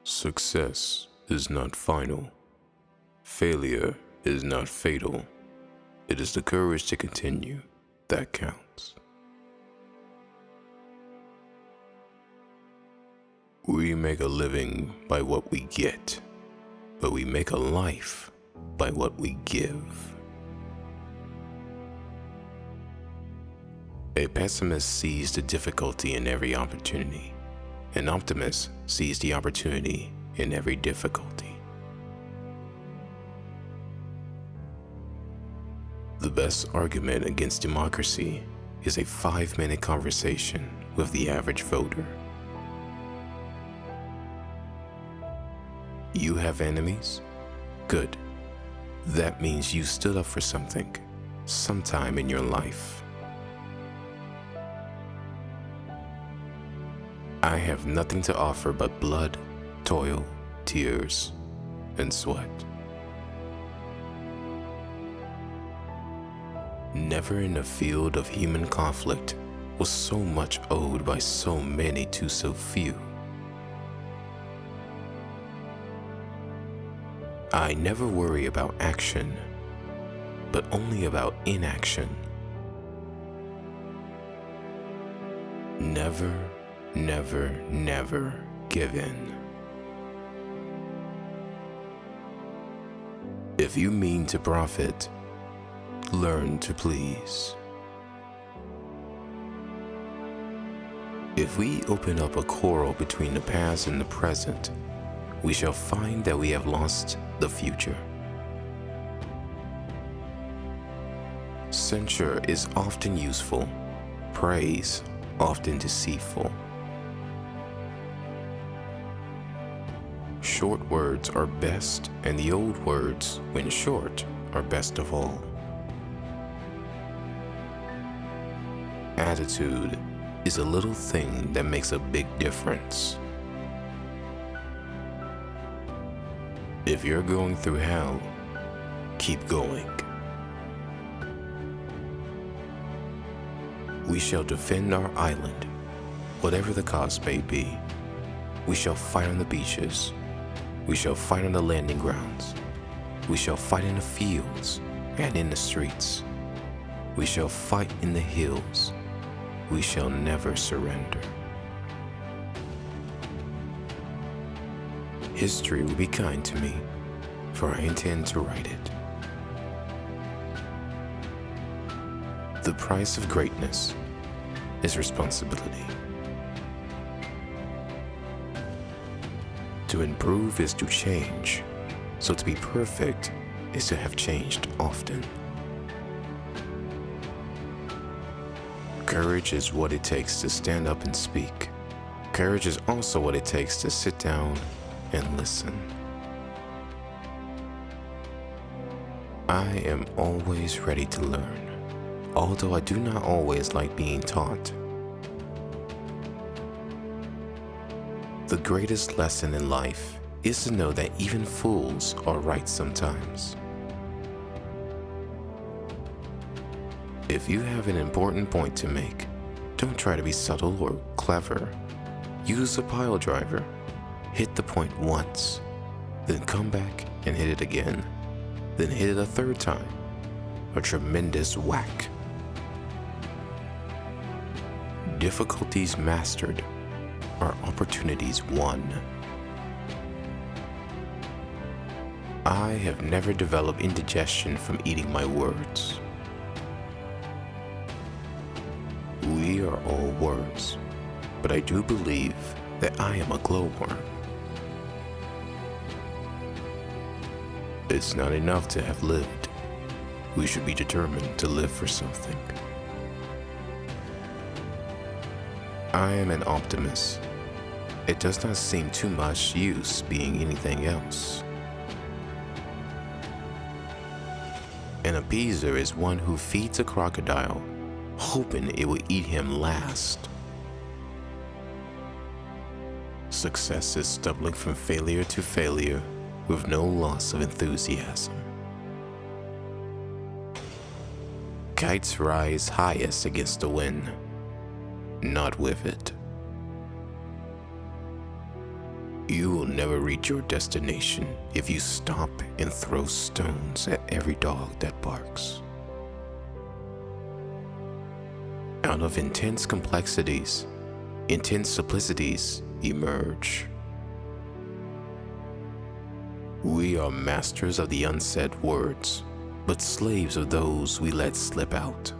Success is not final. Failure is not fatal. It is the courage to continue that counts. We make a living by what we get, but we make a life by what we give. A pessimist sees the difficulty in every opportunity. An optimist sees the opportunity in every difficulty. The best argument against democracy is a 5-minute conversation with the average voter. You have enemies? Good. That means you stood up for something, sometime in your life. I have nothing to offer but blood, toil, tears, and sweat. Never in a field of human conflict was so much owed by so many to so few. I never worry about action, but only about inaction. Never, never, never give in. If you mean to profit, learn to please. If we open up a quarrel between the past and the present, we shall find that we have lost the future. Censure is often useful, praise often deceitful. Short words are best, and the old words, when short, are best of all. Attitude is a little thing that makes a big difference. If you're going through hell, keep going. We shall defend our island, whatever the cost may be. We shall fight on the beaches. We shall fight on the landing grounds. We shall fight in the fields and in the streets. We shall fight in the hills. We shall never surrender. History will be kind to me, for I intend to write it. The price of greatness is responsibility. To improve is to change, so to be perfect is to have changed often. Courage is what it takes to stand up and speak. Courage is also what it takes to sit down and listen. I am always ready to learn, although I do not always like being taught. The greatest lesson in life is to know that even fools are right sometimes. If you have an important point to make, don't try to be subtle or clever. Use a pile driver. Hit the point once, then come back and hit it again, then hit it a third time. A tremendous whack. Difficulties mastered are opportunities won. I have never developed indigestion from eating my words. We are all words, but I do believe that I am a glowworm. It's not enough to have lived. We should be determined to live for something. I am an optimist. It does not seem too much use being anything else. An appeaser is one who feeds a crocodile, hoping it will eat him last. Success is stumbling from failure to failure with no loss of enthusiasm. Kites rise highest against the wind, not with it. You will never reach your destination if you stop and throw stones at every dog that barks. Out of intense complexities, intense simplicities emerge. We are masters of the unsaid words, but slaves of those we let slip out.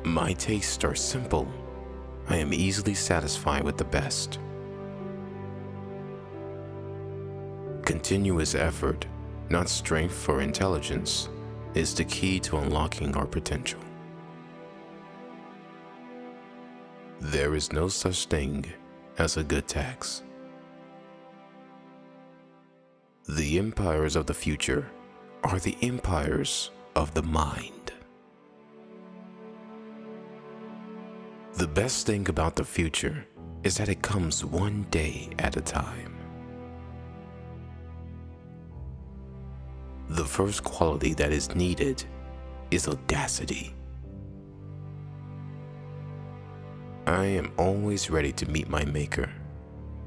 My tastes are simple. I am easily satisfied with the best. Continuous effort, not strength or intelligence, is the key to unlocking our potential. There is no such thing as a good tax. The empires of the future are the empires of the mind. The best thing about the future is that it comes one day at a time. The first quality that is needed is audacity. I am always ready to meet my maker.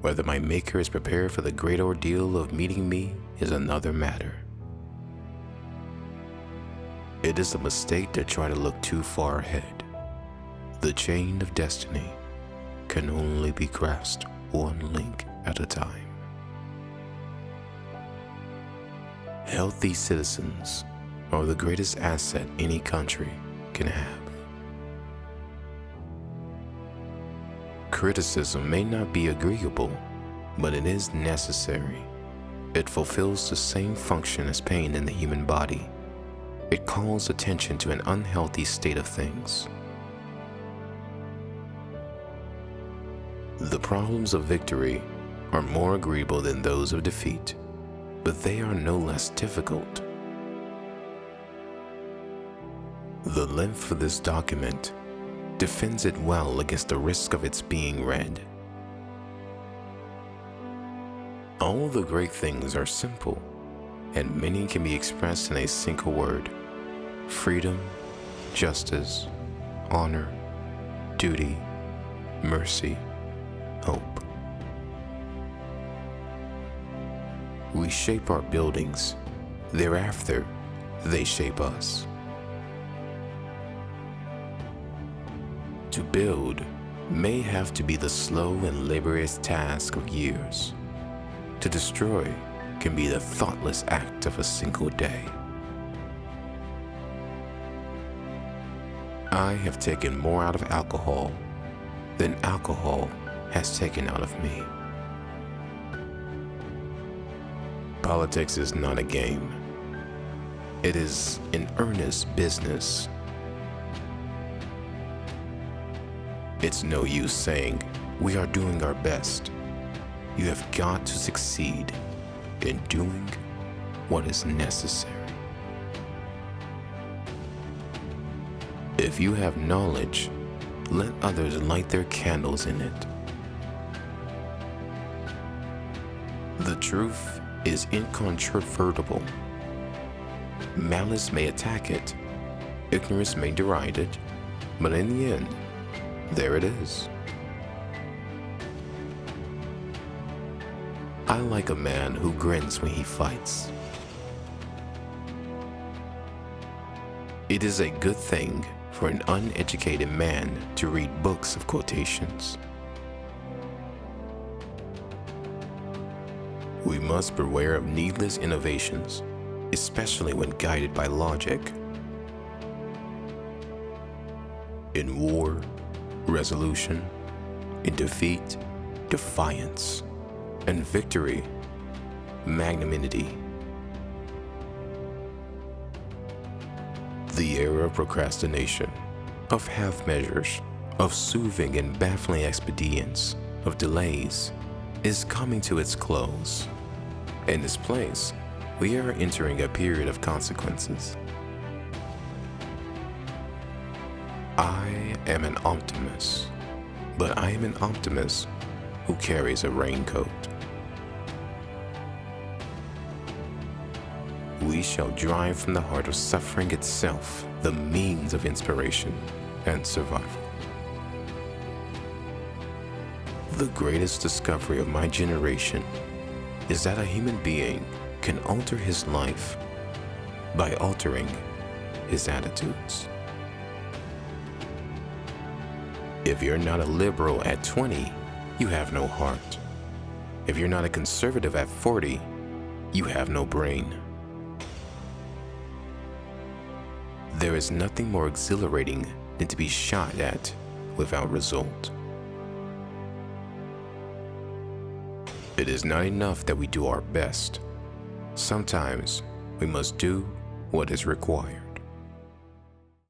Whether my maker is prepared for the great ordeal of meeting me is another matter. It is a mistake to try to look too far ahead. The chain of destiny can only be grasped one link at a time. Healthy citizens are the greatest asset any country can have. Criticism may not be agreeable, but it is necessary. It fulfills the same function as pain in the human body. It calls attention to an unhealthy state of things. The problems of victory are more agreeable than those of defeat, but they are no less difficult. The length of this document defends it well against the risk of its being read. All the great things are simple, and many can be expressed in a single word: freedom, justice, honor, duty, mercy, hope. We shape our buildings, thereafter they shape us. To build may have to be the slow and laborious task of years. To destroy can be the thoughtless act of a single day. I have taken more out of alcohol than alcohol has taken out of me. Politics is not a game. It is an earnest business. It's no use saying, "We are doing our best." You have got to succeed in doing what is necessary. If you have knowledge, let others light their candles in it. The truth is incontrovertible. Malice may attack it, ignorance may deride it, but in the end, there it is. I like a man who grins when he fights. It is a good thing for an uneducated man to read books of quotations. We must beware of needless innovations, especially when guided by logic. In war, resolution; in defeat, defiance; and victory, magnanimity. The era of procrastination, of half measures, of soothing and baffling expedients, of delays, is coming to its close. In this place, we are entering a period of consequences. I am an optimist, but I am an optimist who carries a raincoat. We shall drive from the heart of suffering itself the means of inspiration and survival. The greatest discovery of my generation is that a human being can alter his life by altering his attitudes. If you're not a liberal at 20, you have no heart. If you're not a conservative at 40, you have no brain. There is nothing more exhilarating than to be shot at without result. It is not enough that we do our best. Sometimes we must do what is required.